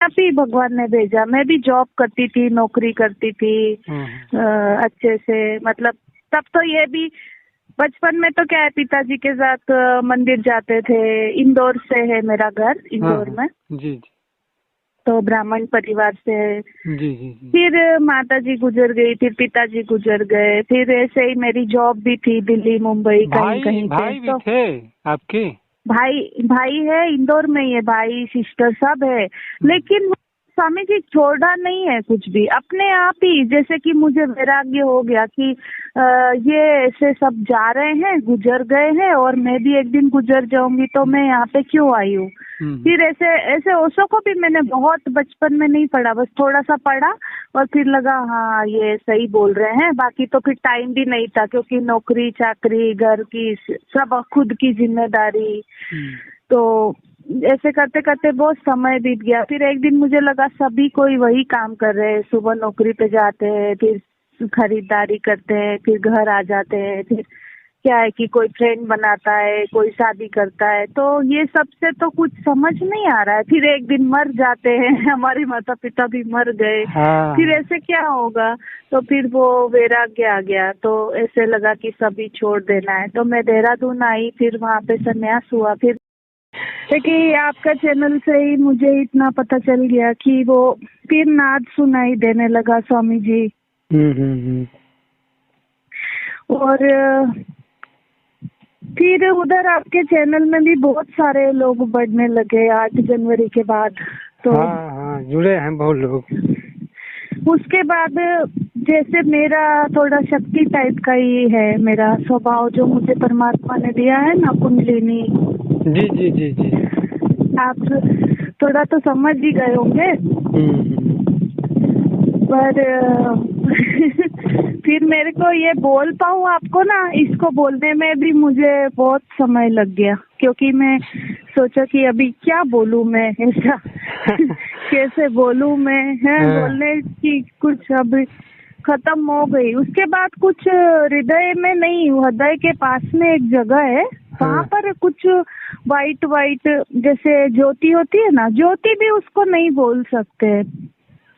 आप ही भगवान ने भेजा। मैं भी जॉब करती थी, नौकरी करती थी अच्छे से, मतलब तब तो ये भी बचपन में तो क्या है, पिताजी के साथ मंदिर जाते थे। इंदौर से है मेरा घर, इंदौर में। जी। तो ब्राह्मण परिवार से है। जी। फिर माता जी गुजर गई, फिर पिताजी गुजर गए, फिर ऐसे ही मेरी जॉब भी थी दिल्ली मुंबई कहीं कहीं पे। भाई भी थे आपके? भाई है, इंदौर में ही है, भाई सिस्टर सब है। लेकिन स्वामी जी छोड़ा नहीं है कुछ भी, अपने आप ही। जैसे कि मुझे वैराग्य हो गया कि ये ऐसे सब जा रहे हैं, गुजर गए हैं, और मैं भी एक दिन गुजर जाऊंगी, तो मैं यहाँ पे क्यों आई हूँ। फिर ऐसे ऐसे ओशो को भी मैंने बहुत बचपन में नहीं पढ़ा, बस थोड़ा सा पढ़ा और फिर लगा हाँ ये सही बोल रहे हैं। बाकी तो फिर टाइम भी नहीं था, क्योंकि नौकरी चाकरी, घर की सब, खुद की जिम्मेदारी। तो ऐसे करते करते बहुत समय बीत गया। फिर एक दिन मुझे लगा सभी कोई वही काम कर रहे हैं, सुबह नौकरी पे जाते हैं, फिर खरीदारी करते हैं, फिर घर आ जाते हैं, फिर क्या है कि कोई फ्रेंड बनाता है, कोई शादी करता है। तो ये सबसे तो कुछ समझ नहीं आ रहा है। फिर एक दिन मर जाते हैं, हमारे माता पिता भी मर गए। फिर ऐसे क्या होगा। तो फिर वो वैराग्य आ गया, तो ऐसे लगा कि सभी छोड़ देना है। तो मैं देहरादून आई, फिर वहाँ पे संन्यास हुआ। फिर देखिए आपका चैनल से ही मुझे इतना पता चल गया कि वो फिर नाद सुनाई देने लगा स्वामी जी। और फिर उधर आपके चैनल में भी बहुत सारे लोग बढ़ने लगे 8 जनवरी के बाद। तो हाँ, जुड़े हैं बहुत लोग। उसके बाद जैसे मेरा थोड़ा शक्ति टाइप का ही है मेरा स्वभाव, जो मुझे परमात्मा ने दिया है ना, कुंडलिनी। जी। आप थोड़ा तो समझ ही गए होंगे। पर फिर मेरे को ये बोल पाऊँ आपको ना, इसको बोलने में भी मुझे बहुत समय लग गया, क्योंकि मैं सोचा कि अभी क्या बोलूँ मैं, ऐसा कैसे बोलूँ मैं, है बोलने की कुछ अब खत्म हो गई। उसके बाद कुछ हृदय में नहीं, हृदय के पास में एक जगह है, वहाँ पर कुछ वाइट जैसे ज्योति होती है ना, ज्योति भी उसको नहीं बोल सकते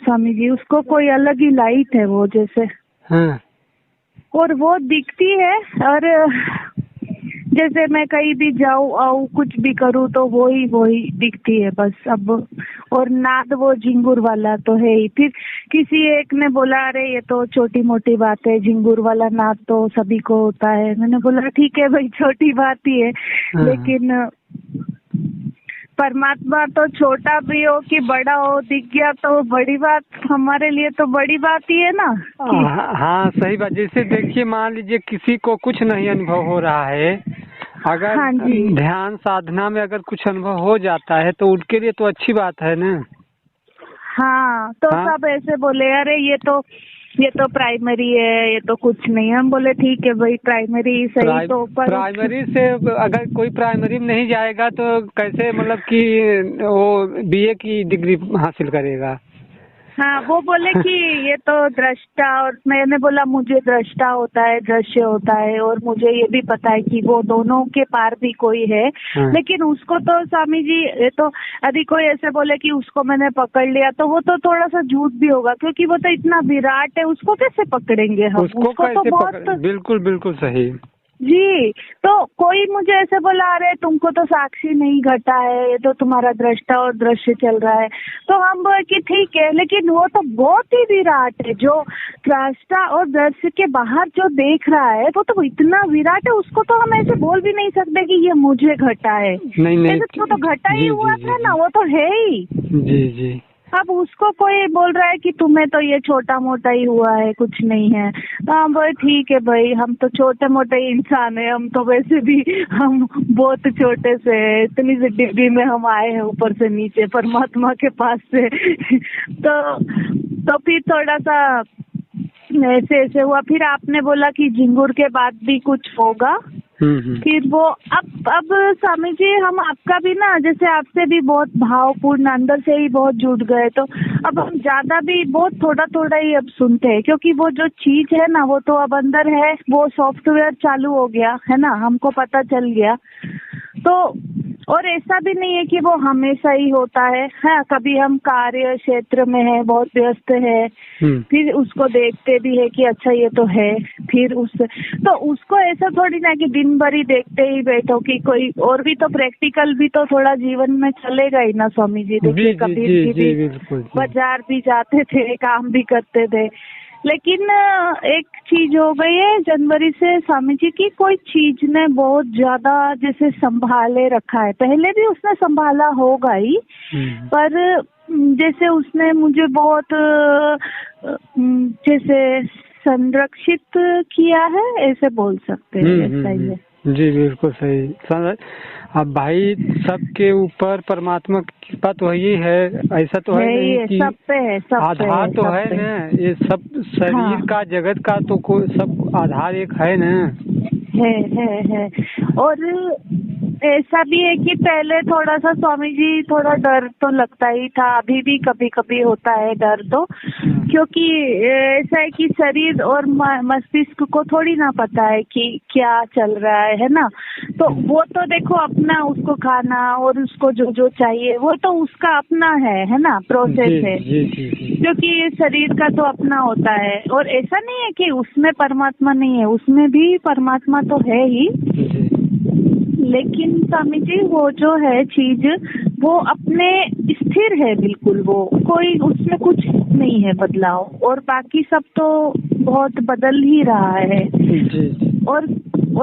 स्वामी जी, उसको कोई अलग ही लाइट है वो जैसे। और वो दिखती है, और जैसे मैं कहीं भी जाऊँ आऊँ कुछ भी करूँ तो वो ही दिखती है बस अब। और नाद वो झिंगुर वाला तो है ही। फिर किसी एक ने बोला अरे ये तो छोटी मोटी बात है, झिंगुर वाला नाद तो सभी को होता है। मैंने बोला ठीक है भाई, छोटी बात ही है, लेकिन परमात्मा तो छोटा भी हो कि बड़ा हो, दिख गया तो बड़ी बात, हमारे लिए तो बड़ी बात ही है ना। हाँ सही बात। जैसे देखिए मान लीजिए किसी को कुछ नहीं अनुभव हो रहा है, अगर ध्यान साधना में अगर कुछ अनुभव हो जाता है तो उनके लिए तो अच्छी बात है ना। हाँ, तो सब ऐसे बोले अरे ये तो प्राइमरी है, ये तो कुछ नहीं। हम बोले ठीक है भाई, प्राइमरी सही, तो प्राइमरी से अगर कोई प्राइमरी में नहीं जाएगा तो कैसे, मतलब कि वो बीए की डिग्री हासिल करेगा। हाँ, वो बोले कि ये तो दृष्टा, और मैंने बोला मुझे दृष्टा होता है, दृश्य होता है, और मुझे ये भी पता है कि वो दोनों के पार भी कोई है। लेकिन उसको तो स्वामी जी, ये तो यदि कोई ऐसे बोले कि उसको मैंने पकड़ लिया तो वो तो थोड़ा सा झूठ भी होगा, क्योंकि वो तो इतना विराट है, उसको कैसे पकड़ेंगे हम। उसको तो बहुत बिल्कुल सही जी। तो कोई मुझे ऐसे बोला अरे तुमको तो साक्षी नहीं घटा है, ये तो तुम्हारा दृष्टा और दृश्य चल रहा है। तो हम बोले कि ठीक है, लेकिन वो तो बहुत ही विराट है, जो दृष्टा और दृश्य के बाहर जो देख रहा है वो तो इतना विराट है, उसको तो हम ऐसे बोल भी नहीं सकते कि ये मुझे घटा है। नहीं, तो घटा ही हुआ था ना, वो तो है ही। जी। अब उसको कोई बोल रहा है कि तुम्हें तो ये छोटा मोटा ही हुआ है, कुछ नहीं है। हाँ भाई ठीक है भाई, हम तो छोटे मोटे इंसान है, हम तो वैसे भी हम बहुत छोटे से है, इतनी सी डिग्री में हम आए हैं ऊपर से नीचे परमात्मा के पास से। तो फिर थोड़ा सा ऐसे हुआ। फिर आपने बोला कि झिंगुर के बाद भी कुछ होगा। फिर वो अब स्वामी जी, हम आपका भी ना, जैसे आपसे भी बहुत भावपूर्ण अंदर से ही बहुत जुड़ गए, तो अब हम ज्यादा भी बहुत थोड़ा ही अब सुनते हैं, क्योंकि वो जो चीज है ना वो तो अब अंदर है, वो सॉफ्टवेयर चालू हो गया है ना, हमको पता चल गया। तो और ऐसा भी नहीं है कि वो हमेशा ही होता है। हाँ, कभी हम कार्य क्षेत्र में है, बहुत व्यस्त है, फिर उसको देखते भी है कि अच्छा ये तो है, फिर तो उसको ऐसा थोड़ी ना कि दिन भर ही देखते ही बैठो कि कोई और भी तो प्रैक्टिकल भी तो थोड़ा जीवन में चलेगा ही ना स्वामी जी। देखिए कबीर जी भी बाजार भी जाते थे, काम भी करते थे, लेकिन एक चीज हो गई है जनवरी से स्वामी जी की, कोई चीज ने बहुत ज्यादा जैसे संभाले रखा है। पहले भी उसने संभाला होगा ही, पर जैसे उसने मुझे बहुत जैसे संरक्षित किया है, ऐसे बोल सकते हैं। ऐसा ही है जी, बिल्कुल सही। अब भाई सबके ऊपर परमात्मा की कृपा तो ही है, ऐसा तो है नहीं कि सब पे है, सब आधार तो है ना, ये सब शरीर का जगत का तो सब आधार एक है ना। है। और ऐसा भी है कि पहले थोड़ा सा स्वामी जी थोड़ा डर तो लगता ही था, अभी भी कभी कभी होता है डर तो, क्योंकि ऐसा है कि शरीर और मस्तिष्क को थोड़ी ना पता है कि क्या चल रहा है ना। तो वो तो देखो अपना, उसको खाना और उसको जो जो चाहिए वो तो उसका अपना है ना, प्रोसेस है, क्योंकि शरीर का तो अपना होता है। और ऐसा नहीं है कि उसमें परमात्मा नहीं है, उसमें भी परमात्मा तो है ही, लेकिन स्वामी जी वो जो है चीज वो अपने स्थिर है बिल्कुल, वो कोई उसमें कुछ नहीं है बदलाव, और बाकी सब तो बहुत बदल ही रहा है। और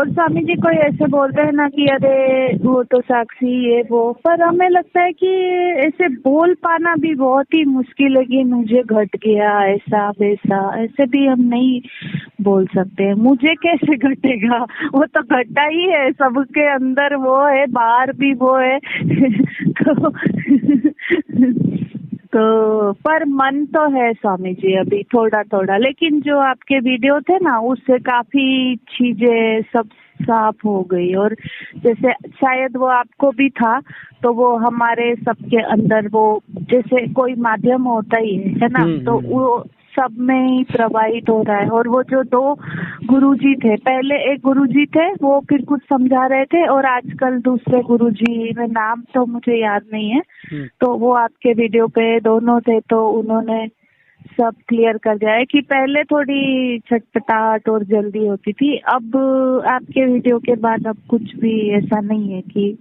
स्वामी जी कोई ऐसे बोलते हैं ना कि अरे वो तो साक्षी ये वो, पर हमें लगता है कि ऐसे बोल पाना भी बहुत ही मुश्किल है कि मुझे घट गया ऐसा वैसा, ऐसे भी हम नहीं बोल सकते। मुझे कैसे घटेगा, वो तो घटा ही है, सबके अंदर वो है, बाहर भी वो है तो पर मन तो है स्वामी जी अभी थोड़ा थोड़ा, लेकिन जो आपके वीडियो थे ना उससे काफी चीजें सब साफ हो गई। और जैसे शायद वो आपको भी था, तो वो हमारे सबके अंदर वो जैसे कोई माध्यम होता ही है ना, तो वो सब में ही प्रवाहित हो रहा है। और वो जो 2 गुरुजी थे, पहले एक गुरुजी थे वो फिर कुछ समझा रहे थे, और आजकल दूसरे गुरुजी, में नाम तो मुझे याद नहीं है, तो वो आपके वीडियो पे दोनों थे, तो उन्होंने सब क्लियर कर दिया है कि पहले थोड़ी छटपटाहट और जल्दी होती थी, अब आपके वीडियो के बाद अब कुछ भी ऐसा नहीं है कि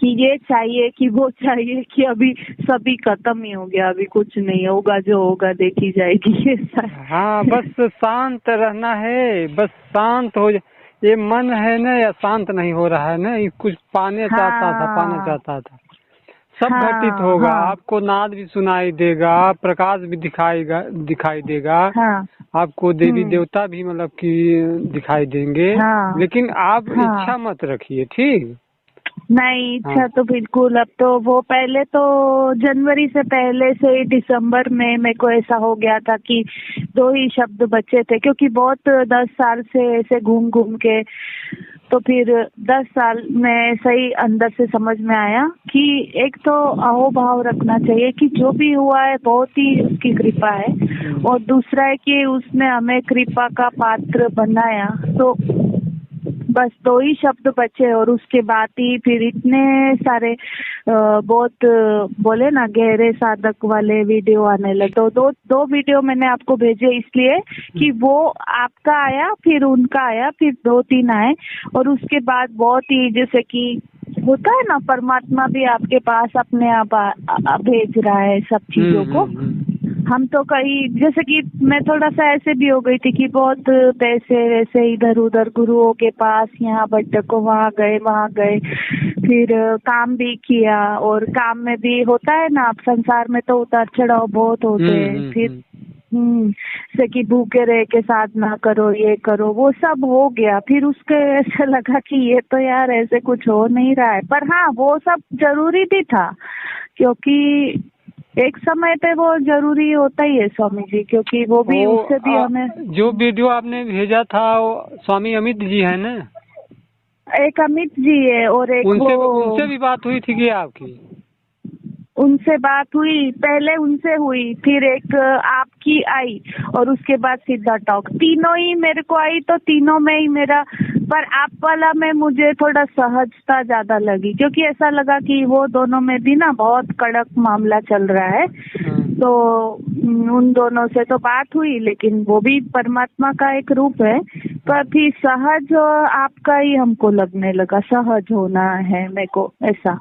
ये चाहिए कि वो चाहिए कि अभी सभी खत्म ही हो गया, अभी कुछ नहीं होगा, जो होगा देखी जाएगी। हाँ, बस शांत रहना है, बस शांत हो ये मन है ना, या शांत नहीं हो रहा है ना, कुछ पाना चाहता था, सब घटित होगा। आपको नाद भी सुनाई देगा, प्रकाश भी दिखाई देगा, आपको देवी देवता भी मतलब कि दिखाई देंगे, लेकिन आप इच्छा मत रखिए, ठीक नहीं। इच्छा तो बिल्कुल, अब तो वो पहले तो जनवरी से पहले से ही दिसंबर में मेरे को ऐसा हो गया था कि 2 ही शब्द बचे थे, क्योंकि बहुत 10 साल से ऐसे घूम के, तो फिर 10 साल में सही अंदर से समझ में आया कि एक तो अहोभाव रखना चाहिए कि जो भी हुआ है बहुत ही उसकी कृपा है, और दूसरा है कि उसने हमें कृपा का पात्र बनाया। तो बस 2 ही शब्द बचे, और उसके बाद ही फिर इतने सारे बहुत बोले ना गहरे साधक वाले वीडियो आने लगे। तो दो वीडियो मैंने आपको भेजे इसलिए कि वो आपका आया, फिर उनका आया, फिर 2-3 आए, और उसके बाद बहुत ही जैसे कि होता है ना, परमात्मा भी आपके पास अपने आप भेज रहा है सब चीजों को। हम तो कहीं जैसे कि मैं थोड़ा सा ऐसे भी हो गई थी कि बहुत पैसे वैसे इधर उधर गुरुओं के पास, यहाँ भटको, वहाँ गए, फिर काम भी किया, और काम में भी होता है ना, आप संसार में तो उतार चढ़ाव बहुत होते हैं, फिर जैसे कि भूखे रह के साधना करो, ये करो, वो सब हो गया। फिर उसके ऐसा लगा कि ये तो यार ऐसे कुछ हो नहीं रहा है, पर हाँ वो सब जरूरी भी था, क्योंकि एक समय पे वो जरूरी होता ही है स्वामी जी, क्योंकि वो भी उससे भी हमें। जो वीडियो आपने भेजा था वो स्वामी अमित जी है ना? एक अमित जी है, और एक उनसे भी बात हुई थी कि आपकी? उनसे बात हुई, पहले उनसे हुई, फिर एक आपकी आई, और उसके बाद सीधा टॉक, तीनों ही मेरे को आई, तो तीनों में ही मेरा पर आप वाला में मुझे थोड़ा सहजता ज्यादा लगी, क्योंकि ऐसा लगा कि वो दोनों में भी ना बहुत कड़क मामला चल रहा है। तो उन दोनों से तो बात हुई, लेकिन वो भी परमात्मा का एक रूप है। पर फिर सहज आपका ही हमको लगने लगा, सहज होना है मेरे को ऐसा।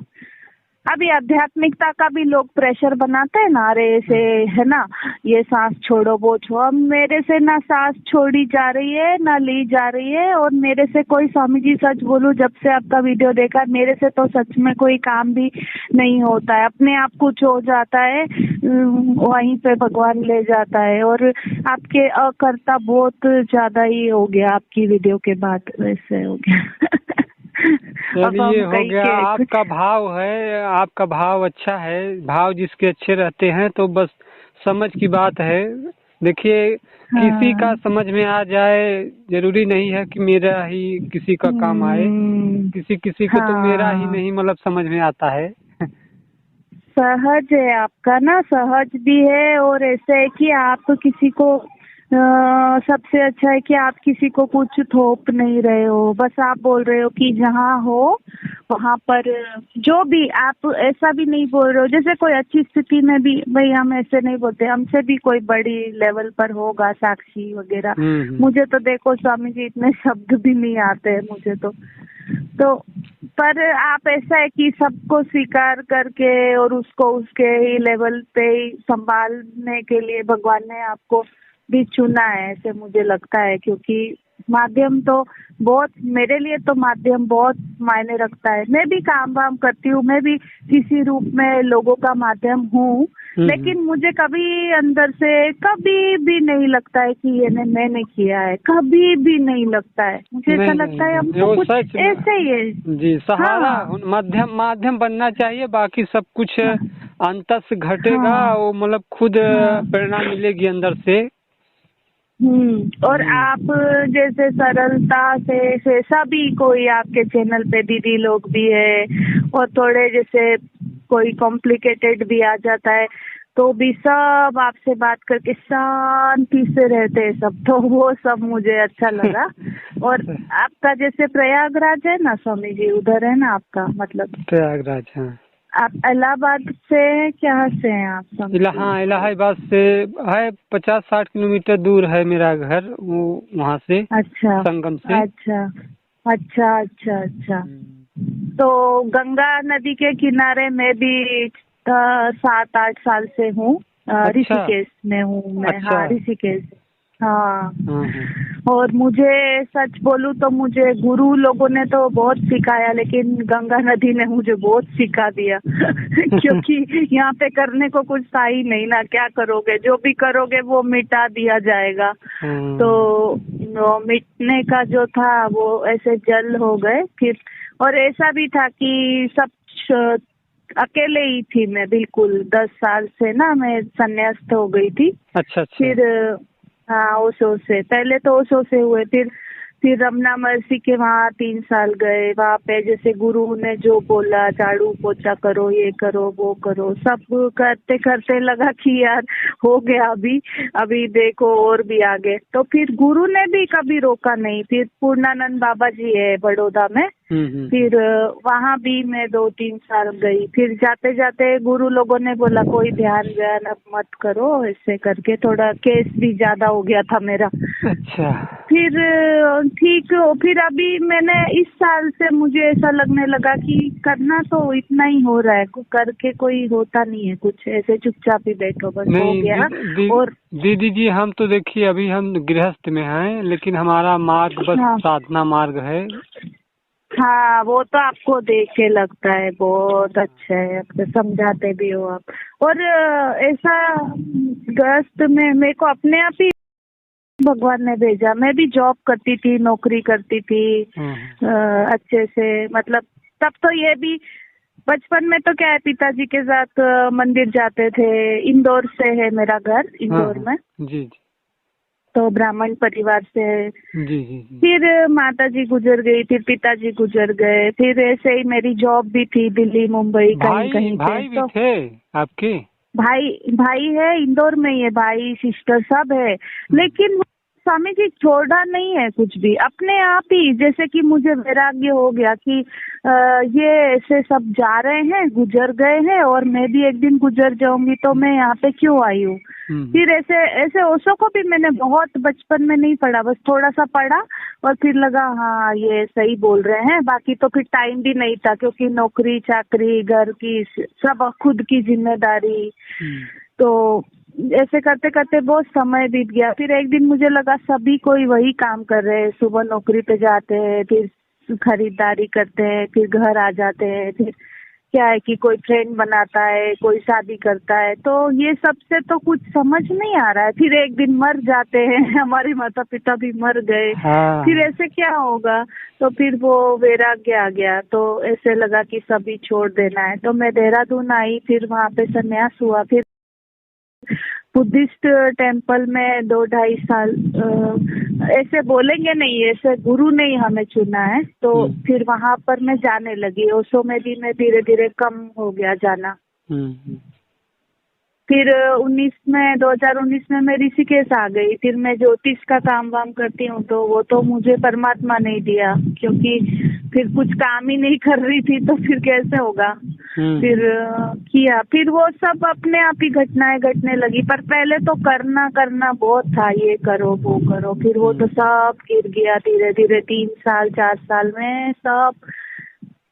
अभी आध्यात्मिकता का भी लोग प्रेशर बनाते हैं ना, अरे ऐसे है ना, ये सांस छोड़ो वो छोड़ो। अब मेरे से ना सांस छोड़ी जा रही है ना ली जा रही है, और मेरे से कोई, स्वामी जी सच बोलूं, जब से आपका वीडियो देखा मेरे से तो सच में कोई काम भी नहीं होता है। अपने आप कुछ हो जाता है, वहीं पे भगवान ले जाता है। और आपके अकर्ता बहुत ज्यादा ही हो गया आपकी वीडियो के बाद, वैसे हो गया। चलिए हो गया। आपका भाव है, आपका भाव अच्छा है। भाव जिसके अच्छे रहते हैं तो बस समझ की बात है। देखिए किसी का समझ में आ जाए जरूरी नहीं है कि मेरा ही किसी का काम आए। किसी किसी को तो मेरा ही नहीं मतलब समझ में आता है। सहज है आपका ना, सहज भी है, और ऐसा है कि आप किसी को सबसे अच्छा है कि आप किसी को कुछ थोप नहीं रहे हो। बस आप बोल रहे हो कि जहाँ हो वहाँ पर जो भी, आप ऐसा भी नहीं बोल रहे हो जैसे कोई अच्छी स्थिति में भी, भाई हम ऐसे नहीं बोलते, हमसे भी कोई बड़ी लेवल पर होगा साक्षी वगैरह। मुझे तो देखो स्वामी जी इतने शब्द भी नहीं आते हैं मुझे तो पर आप ऐसा है कि सबको स्वीकार करके और उसको उसके ही लेवल पे ही संभालने के लिए भगवान ने आपको भी चुना है, ऐसे मुझे लगता है। क्योंकि माध्यम तो बहुत, मेरे लिए तो माध्यम बहुत मायने रखता है। मैं भी काम वाम करती हूँ, मैं भी किसी रूप में लोगों का माध्यम हूँ, लेकिन मुझे कभी अंदर से कभी भी नहीं लगता है कि ये मैंने किया है, कभी भी नहीं लगता है। मुझे ऐसा लगता है हमको कुछ ऐसे ही है जी, सहारा माध्यम बनना चाहिए। बाकी सब कुछ अंतर से घटेगा, वो मतलब खुद प्रेरणा मिलेगी अंदर से। और आप जैसे सरलता से सभी, कोई आपके चैनल पे दीदी लोग भी है, और थोड़े जैसे कोई कॉम्प्लिकेटेड भी आ जाता है तो भी सब आपसे बात करके शांति से रहते हैं सब, तो वो सब मुझे अच्छा लगा। और आपका जैसे प्रयागराज है ना स्वामी जी, उधर है ना आपका, मतलब प्रयागराज। हाँ, आप इलाहाबाद से क्या से हैं आप? इलाहाबाद से है 50-60 किलोमीटर दूर है मेरा घर, वो वहाँ से। अच्छा, संगम से। अच्छा। तो गंगा नदी के किनारे मैं भी 7-8 साल से हूँ। ऋषिकेश में हूँ मैं। हाँ, ऋषिकेश। हाँ। और मुझे सच बोलूं तो मुझे गुरु लोगों ने तो बहुत सिखाया, लेकिन गंगा नदी ने मुझे बहुत सिखा दिया। क्योंकि यहाँ पे करने को कुछ था ही नहीं ना, क्या करोगे, जो भी करोगे वो मिटा दिया जाएगा। तो मिटने का जो था वो ऐसे जल हो गए फिर। और ऐसा भी था कि सब अकेले ही थी मैं, बिल्कुल 10 साल से ना मैं संन्यास्त हो गई थी। अच्छा। फिर हाँ, ओशो से, पहले तो ओशो से हुए, फिर रमना महर्षि के वहाँ 3 साल गए। वहाँ पे जैसे गुरु ने जो बोला, झाड़ू पोछा करो, ये करो वो करो, सब करते करते लगा कि यार हो गया अभी देखो और भी आगे। तो फिर गुरु ने भी कभी रोका नहीं। फिर पूर्णानंद बाबा जी है बड़ौदा में, फिर वहाँ भी मैं 2-3 साल गई। फिर जाते जाते गुरु लोगों ने बोला कोई ध्यान अब मत करो, ऐसे करके थोड़ा केस भी ज्यादा हो गया था मेरा। अच्छा। फिर ठीक हो, फिर अभी मैंने इस साल से मुझे ऐसा लगने लगा कि करना तो इतना ही हो रहा है, करके कोई होता नहीं है कुछ, ऐसे चुपचाप ही बैठो बस, हो गया। और दीदी जी हम तो देखिए अभी हम गृहस्थ में हैं, लेकिन हमारा मार्ग बस साधना मार्ग है। हाँ, वो तो आपको देख के लगता है बहुत अच्छा है, आपको समझाते भी हो आप। और ऐसा गृहस्थ में मेरे को अपने आप ही भगवान ने भेजा। मैं भी जॉब करती थी, नौकरी करती थी अच्छे से, मतलब तब तो ये भी बचपन में तो क्या है, पिताजी के साथ मंदिर जाते थे। इंदौर से है मेरा घर, इंदौर में। जी। तो ब्राह्मण परिवार से है। जी। फिर माता जी गुजर गई, फिर पिताजी गुजर गए, फिर ऐसे ही मेरी जॉब भी थी दिल्ली मुंबई कहीं भाई भी थे आपके? भाई है इंदौर में ही है, भाई सिस्टर सब है। लेकिन स्वामी जी छोड़ा नहीं है कुछ भी, अपने आप ही जैसे कि मुझे वैराग्य हो गया कि ये ऐसे सब जा रहे हैं, गुजर गए हैं और मैं भी एक दिन गुजर जाऊंगी, तो मैं यहाँ पे क्यों आई हूँ। फिर ऐसे ऐसे ओशो को भी मैंने बहुत बचपन में नहीं पढ़ा, बस थोड़ा सा पढ़ा और फिर लगा हाँ ये सही बोल रहे हैं। बाकी तो फिर टाइम भी नहीं था क्योंकि नौकरी चाकरी घर की सब खुद की जिम्मेदारी, तो ऐसे करते करते बहुत समय बीत गया। फिर एक दिन मुझे लगा सभी कोई वही काम कर रहे हैं, सुबह नौकरी पे जाते हैं, फिर खरीदारी करते हैं, फिर घर आ जाते हैं, फिर क्या है कि कोई फ्रेंड बनाता है, कोई शादी करता है, तो ये सबसे तो कुछ समझ नहीं आ रहा है। फिर एक दिन मर जाते हैं, हमारे माता पिता भी मर गए। हाँ। फिर ऐसे क्या होगा, तो फिर वो वैराग्य आ गया, तो ऐसे लगा कि सभी छोड़ देना है। तो मैं देहरादून आई, फिर वहाँ पे संन्यास हुआ, फिर बुद्धिस्ट टेम्पल में 2-2.5 साल ऐसे बोलेंगे नहीं, ऐसे गुरु ने ही हमें चुना है, तो फिर वहाँ पर मैं जाने लगी। ओशो में भी मैं धीरे धीरे कम हो गया जाना। फिर 2019 में मैं ऋषिकेश आ गई। फिर मैं ज्योतिष का काम वाम करती हूँ, तो वो तो मुझे परमात्मा नहीं दिया, क्योंकि फिर कुछ काम ही नहीं कर रही थी, तो फिर कैसे होगा। फिर किया, फिर वो सब अपने आप ही घटनाएं घटने लगी। पर पहले तो करना बहुत था, ये करो वो करो, फिर वो तो सब गिर गया धीरे धीरे। 3 साल 4 साल में सब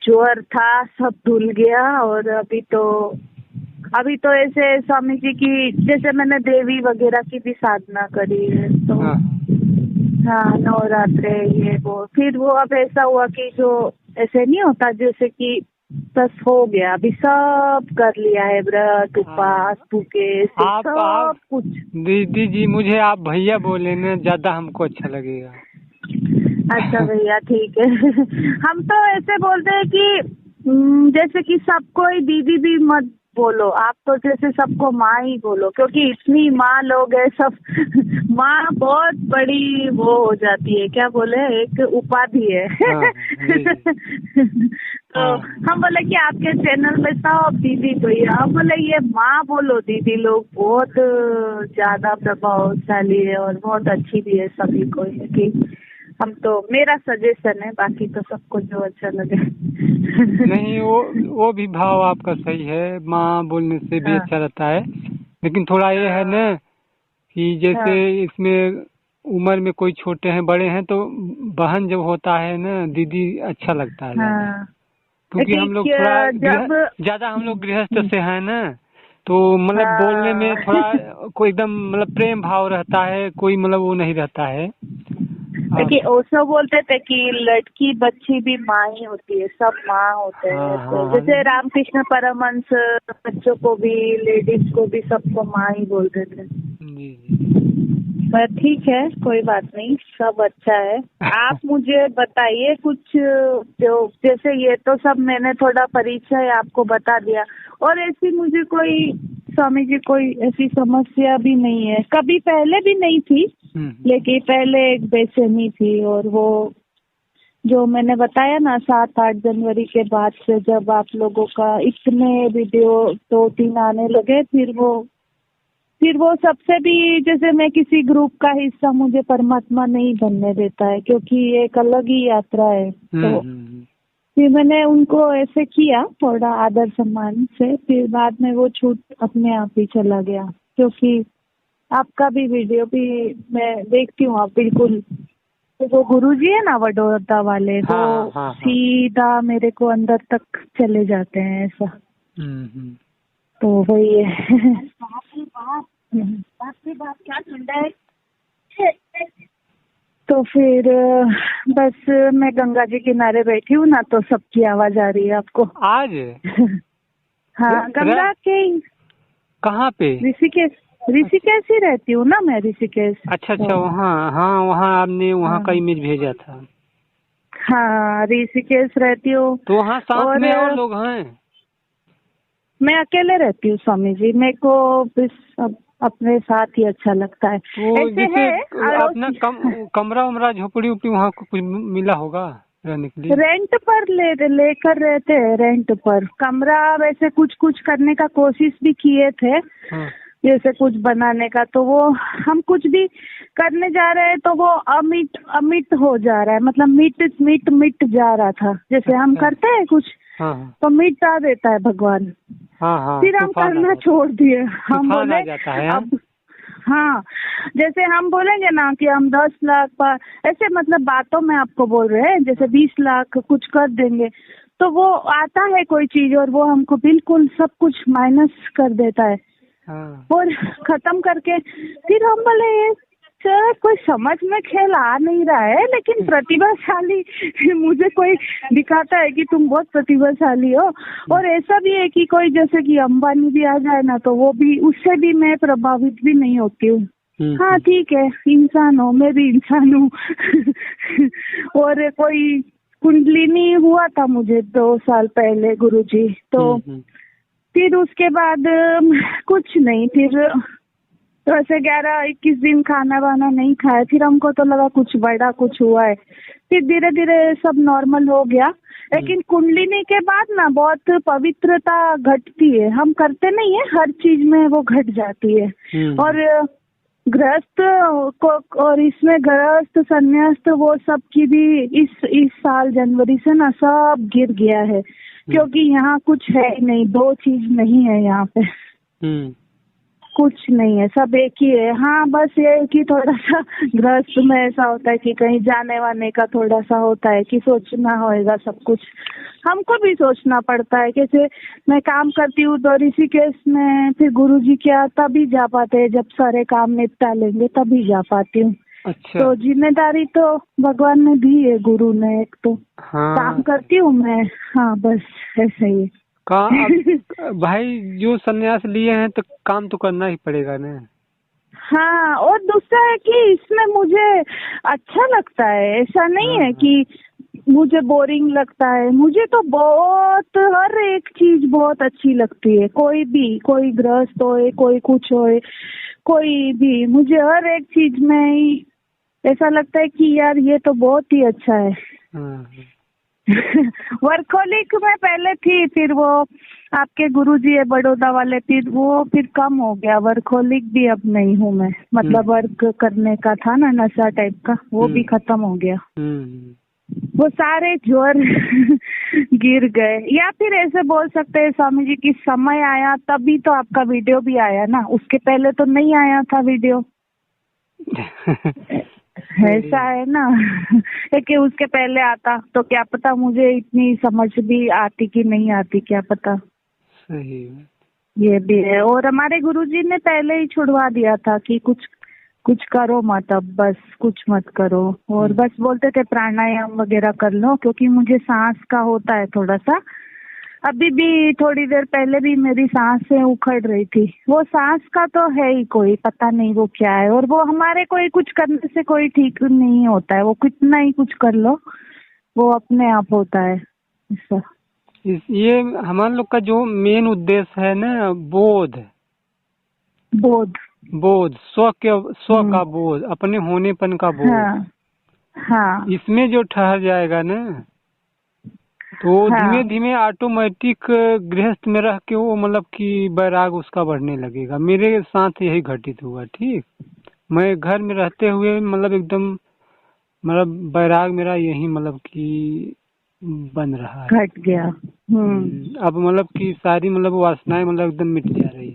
जो था सब धुल गया। और अभी तो ऐसे स्वामी जी की जैसे मैंने देवी वगैरह की भी साधना करी है, तो हाँ नवरात्रे ये वो। फिर वो अब ऐसा हुआ कि जो ऐसे नहीं होता, जैसे कि बस हो गया, अभी सब कर लिया है, व्रत उपवास भूखे सब कुछ। दीदी जी मुझे आप भैया बोले ना, ज्यादा हमको अच्छा लगेगा। अच्छा भैया ठीक है। हम तो ऐसे बोलते हैं कि जैसे कि सबको ही दीदी भी मत बोलो, आप तो जैसे सबको माँ ही बोलो, क्योंकि इतनी माँ लोग है सब। माँ बहुत बड़ी वो हो जाती है, क्या बोले, एक उपाधि है। तो हम बोले कि आपके चैनल में सब दीदी भैया, हम बोले ये माँ बोलो, दीदी लोग बहुत ज्यादा प्रभावशाली है और बहुत अच्छी भी है सभी को। है कि हम तो, मेरा सजेशन है, बाकी तो सबको जो अच्छा लगे। नहीं वो भी भाव आपका सही है, माँ बोलने से भी अच्छा रहता है। लेकिन थोड़ा ये है ना कि जैसे इसमें उम्र में कोई छोटे हैं बड़े हैं, तो बहन जब होता है ना दीदी अच्छा लगता है। क्योंकि हम लोग थोड़ा ज्यादा हम लोग गृहस्थ से हैं ना, तो मतलब बोलने में थोड़ा कोई एकदम मतलब प्रेम भाव रहता है, कोई मतलब वो नहीं रहता है। देखिए ओशो बोलते थे कि लड़की बच्ची भी माँ ही होती है, सब माँ होते हैं। तो जैसे रामकृष्ण परमहंस बच्चों को भी, लेडीज को भी, सबको माँ ही बोलते थे। पर ठीक है, कोई बात नहीं, सब अच्छा है। आप मुझे बताइए कुछ, जो जैसे ये तो सब मैंने थोड़ा परिचय आपको बता दिया, और ऐसी मुझे कोई स्वामी जी कोई ऐसी समस्या भी नहीं है, कभी पहले भी नहीं थी, लेकिन पहले एक बेचैनी थी। और वो जो मैंने बताया ना 7-8 जनवरी के बाद से जब आप लोगों का इतने वीडियो 2-3 आने लगे, फिर वो सबसे भी, जैसे मैं किसी ग्रुप का हिस्सा, मुझे परमात्मा नहीं बनने देता है, क्योंकि एक अलग ही यात्रा है। तो फिर मैंने उनको ऐसे किया थोड़ा आदर सम्मान से, फिर बाद में वो छूट अपने आप ही चला गया। क्योंकि आपका भी वीडियो भी मैं देखती हूँ, आप बिल्कुल, तो वो गुरुजी है ना वडोदरा वाले, वो सीधा मेरे को अंदर तक चले जाते हैं ऐसा। तो वही है। बात क्या ठंडा है। तो फिर बस मैं गंगा जी किनारे बैठी हूँ ना, तो सबकी आवाज आ रही है आपको आज। हाँ गंगा के कहाँ पे? ऋषिकेश ही रहती हूँ ना मैं, ऋषिकेश। अच्छा वहाँ, हाँ वहाँ आपने वहाँ का इमेज भेजा था। हाँ ऋषिकेश रहती हूँ। तो वहाँ साथ में और लोग हैं? मैं अकेले रहती हूँ स्वामी जी, मेरे को बस अपने साथ ही अच्छा लगता है। ऐसे है अपना कमरा उमरा झोपड़ी उपड़ी वहाँ को कुछ मिला होगा रहने के लिए? रेंट पर लेकर रहते हैं, रेंट पर कमरा। वैसे कुछ करने का कोशिश भी किए थे, जैसे कुछ बनाने का, तो वो हम कुछ भी करने जा रहे हैं तो वो अमिट अमिट हो जा रहा है, मतलब मिट जा रहा था, जैसे हम करते हैं कुछ तो मिटा देता है भगवान। फिर हम करना छोड़ दिए। हम बोले अब हाँ, जैसे हम बोलेंगे ना कि हम 10 लाख पर ऐसे, मतलब बातों में आपको बोल रहे हैं, जैसे 20 लाख कुछ कर देंगे तो वो आता है कोई चीज और वो हमको बिल्कुल सब कुछ माइनस कर देता है और खत्म करके फिर हम बोले सर कोई समझ में खेल आ नहीं रहा है, लेकिन प्रतिभाशाली मुझे कोई दिखाता है कि तुम बहुत प्रतिभाशाली हो। और ऐसा भी है कि कोई जैसे कि अंबानी भी आ जाए ना तो वो भी, उससे भी मैं प्रभावित भी नहीं होती हूँ। हाँ ठीक है, इंसान हो, मैं भी इंसान हूँ। और कोई कुंडलिनी हुआ था मुझे 2 साल पहले गुरुजी, तो फिर उसके बाद कुछ नहीं, फिर तो ऐसे 11-21 दिन खाना वाना नहीं खाया। फिर हमको तो लगा कुछ बड़ा कुछ हुआ है, फिर धीरे धीरे सब नॉर्मल हो गया। लेकिन कुंडलिनी के बाद ना बहुत पवित्रता घटती है, हम करते नहीं है, हर चीज में वो घट जाती है। और गृहस्थ को, और इसमें गृहस्थ संन्यास्त वो सब की भी इस साल जनवरी से ना सब गिर गया है, क्योंकि यहाँ कुछ है ही नहीं, 2 चीज नहीं है यहाँ पे, कुछ नहीं है, सब एक ही है। हाँ बस ये है कि थोड़ा सा गृहस्थ में ऐसा होता है कि कहीं जाने वाने का थोड़ा सा होता है कि सोचना होएगा सब कुछ, हमको भी सोचना पड़ता है। कैसे मैं काम करती हूँ तो ऋषिकेश में फिर गुरुजी क्या तभी जा पाते हैं, जब सारे काम निपटा लेंगे तभी जा पाती हूँ। अच्छा। तो जिम्मेदारी तो भगवान ने दी है, गुरु ने एक तो काम करती हूँ मैं। हाँ बस ऐसा ही है। भाई जो संन्यास लिए हैं तो काम तो करना ही पड़ेगा ना। हाँ, और दूसरा है कि इसमें मुझे अच्छा लगता है, ऐसा नहीं है कि मुझे बोरिंग लगता है। मुझे तो बहुत हर एक चीज बहुत अच्छी लगती है, कोई भी, कोई गृहस्थ होए, कोई कुछ होए, कोई भी, मुझे हर एक चीज में ऐसा लगता है कि यार ये तो बहुत ही अच्छा है। वर्कहोलिक में पहले थी, फिर वो आपके गुरुजी है बड़ौदा वाले, फिर कम हो गया। वर्कहोलिक भी अब नहीं हूँ मैं, मतलब वर्क करने का था ना नशा टाइप का, वो भी खत्म हो गया। वो सारे जोर गिर गए। या फिर ऐसे बोल सकते हैं स्वामी जी कि समय आया तभी तो आपका वीडियो भी आया ना, उसके पहले तो नहीं आया था वीडियो। ऐसा है ना कि उसके पहले आता तो क्या पता मुझे इतनी समझ भी आती कि नहीं आती, क्या पता। सही ये भी है। और हमारे गुरुजी ने पहले ही छुड़वा दिया था कि कुछ करो मत, अब बस कुछ मत करो। और बस बोलते थे प्राणायाम वगैरह कर लो, क्योंकि मुझे सांस का होता है थोड़ा सा। अभी भी थोड़ी देर पहले भी मेरी सांसें उखड़ रही थी। वो सांस का तो है ही कोई पता नहीं वो क्या है, और वो हमारे कोई कुछ करने से कोई ठीक नहीं होता है, वो कितना ही कुछ कर लो वो अपने आप होता है। ऐसा ये हमारे लोग का जो मेन उद्देश्य है ना, बोध स्व का बोध, अपने होनेपन का बोध। हाँ। इसमें जो ठहर जाएगा ना तो धीमे धीमे ऑटोमेटिक गृहस्थ में रह के वो मतलब कि वैराग उसका बढ़ने लगेगा। मेरे साथ यही घटित हुआ। ठीक, मैं घर में रहते हुए मतलब एकदम मतलब वैराग मेरा यही मतलब कि बन रहा है, घट गया। अब मतलब कि सारी मतलब वासनाएं मतलब एकदम मिट जा रही है,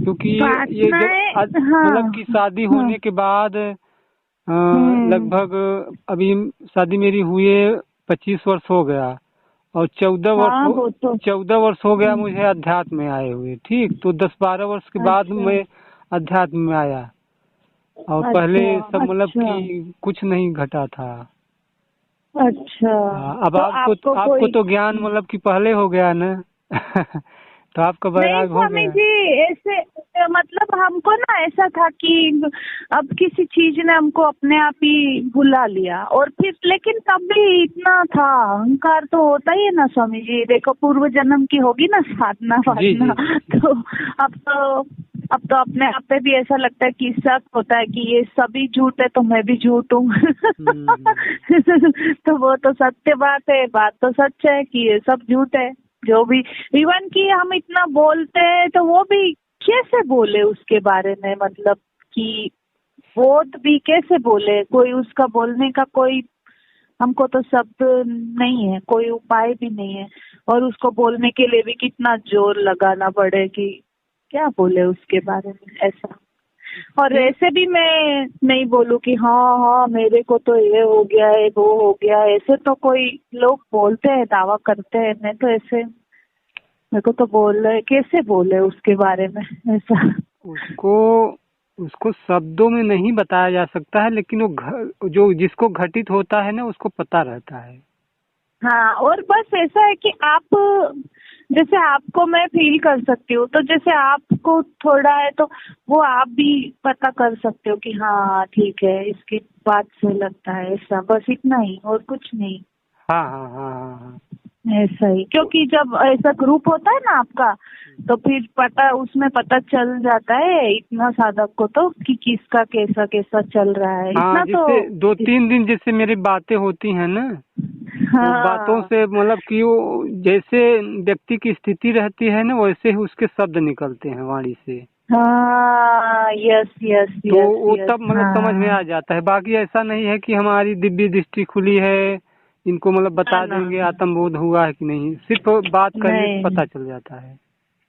क्योंकि ये जब मतलब कि शादी होने के बाद लगभग अभी शादी मेरी हुए 25 वर्ष हो गया, और 14 वर्ष हो गया मुझे अध्यात्म में आए हुए। ठीक, तो 10-12 वर्ष के बाद मैं अध्यात्म में आया, और पहले सब मतलब कि कुछ नहीं घटा था। अच्छा। अब तो आपको तो ज्ञान मतलब कि पहले हो गया ना। तो आपका वैराग हो गया। स्वामी जी ऐसे मतलब हमको ना ऐसा था कि अब किसी चीज ने हमको अपने आप ही बुला लिया, और फिर लेकिन तब भी इतना था अहंकार तो होता ही है ना स्वामी जी। देखो पूर्व जन्म की होगी ना साधना वाधना, तो अब तो अपने आप पे भी ऐसा लगता है कि शक होता है कि ये सभी झूठ है तो मैं भी झूठ हूँ। तो वो तो सत्य बात है, बात तो सच है कि ये सब झूठ है। जो भी इवन कि हम इतना बोलते हैं तो वो भी कैसे बोले उसके बारे में, मतलब कि बोध भी कैसे बोले, कोई उसका बोलने का कोई हमको तो शब्द नहीं है, कोई उपाय भी नहीं है। और उसको बोलने के लिए भी कितना जोर लगाना पड़े कि क्या बोले उसके बारे में ऐसा। और ऐसे भी मैं नहीं बोलूं कि हाँ हाँ मेरे को तो ये हो गया है वो हो गया है, ऐसे तो कोई लोग बोलते हैं, दावा करते हैं। मैं तो ऐसे मेरे को तो बोल रहे, कैसे बोले उसके बारे में ऐसा। उसको शब्दों में नहीं बताया जा सकता है, लेकिन वो जो जिसको घटित होता है ना उसको पता रहता है। हाँ, और बस ऐसा है कि आप जैसे आपको मैं फील कर सकती हूँ, तो जैसे आपको थोड़ा है तो वो आप भी पता कर सकते हो कि हाँ ठीक है इसकी बात से लगता है ऐसा, बस इतना ही और कुछ नहीं। हाँ हाँ हाँ हाँ हाँ। ऐसा ही, क्योंकि जब ऐसा ग्रुप होता है ना आपका, तो फिर पता उसमें पता चल जाता है इतना साधक को तो कि किसका कैसा कैसा चल रहा है। हाँ, इतना जिससे तो 2-3 दिन जैसे मेरी बातें होती हैं ना, हाँ वो बातों से मतलब कि वो जैसे व्यक्ति की स्थिति रहती है ना वैसे ही उसके शब्द निकलते हैं वाणी से। हाँ, यस यस तो यस वो यस, तब मतलब समझ में हाँ। आ जाता है। बाकी ऐसा नहीं है कि हमारी दिव्य दृष्टि खुली है, इनको मतलब ना बता ना देंगे आत्मबोध हुआ है कि नहीं, सिर्फ बात करने से नहीं, पता चल जाता है।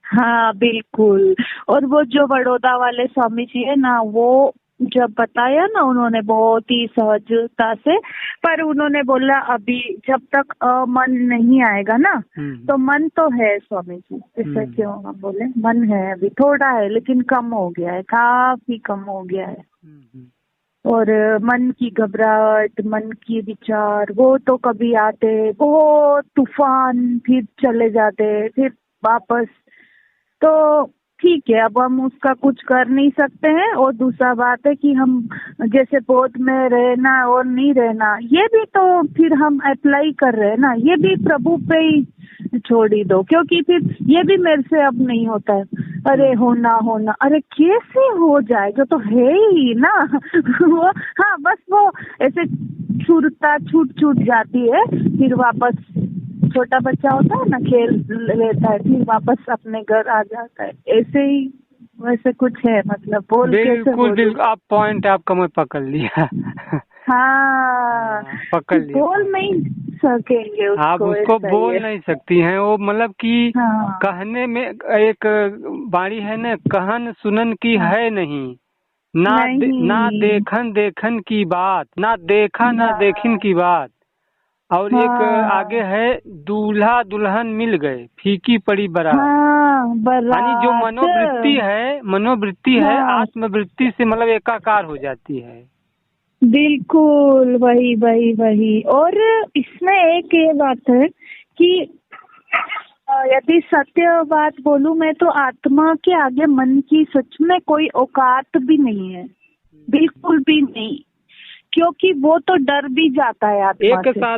हाँ बिल्कुल। और वो जो बड़ौदा वाले स्वामी जी है ना, वो जब बताया ना उन्होंने बहुत ही सहजता से, पर उन्होंने बोला अभी जब तक मन नहीं आएगा ना, तो मन तो है स्वामी जी, इससे क्यों हम बोले मन है, अभी थोड़ा है लेकिन कम हो गया है, काफी कम हो गया है। और मन की घबराहट, मन की विचार वो तो कभी आते बहुत तूफान, फिर चले जाते, फिर वापस। तो ठीक है, अब हम उसका कुछ कर नहीं सकते हैं। और दूसरा बात है कि हम जैसे बोध में रहना और नहीं रहना, ये भी तो फिर हम अप्लाई कर रहे हैं ना, ये भी प्रभु पे ही छोड़ ही दो, क्योंकि फिर ये भी मेरे से अब नहीं होता है। अरे होना होना, अरे कैसे हो जाएगा, तो है ही ना। वो हाँ, बस वो ऐसे छूटता छूट जाती है, फिर वापस छोटा बच्चा होता है ना, खेल लेता है, फिर वापस अपने घर आ जाता है। ऐसे ही वैसे कुछ है, मतलब बोल कैसे बिल्कुल बोलूं। बिल्कुल, आप पॉइंट आपका मैं पकड़ लिया। हाँ, पकड़ लिया बोल नहीं सकेंगे आप उसको, उसको ऐसा ही बोल है। नहीं सकती हैं। वो मतलब कि हाँ कहने में एक बाणी है ना, कहन सुनन की हाँ, है नहीं, ना नहीं देखन देखन की बात, ना देखा ना ना, देखिन की बात। और एक आगे हाँ है, दूल्हा दुल्हन मिल गए फीकी पड़ी बारात। हाँ, यानी जो बारात, मनोवृत्ति है हाँ आत्मवृत्ति से मतलब एकाकार हो जाती है। बिल्कुल, वही वही वही। और इसमें एक ये बात है कि यदि सत्य बात बोलूं मैं, तो आत्मा के आगे मन की सच में कोई औकात भी नहीं है, बिल्कुल भी नहीं, क्योंकि वो तो डर भी जाता है आत्मा एक से। साथ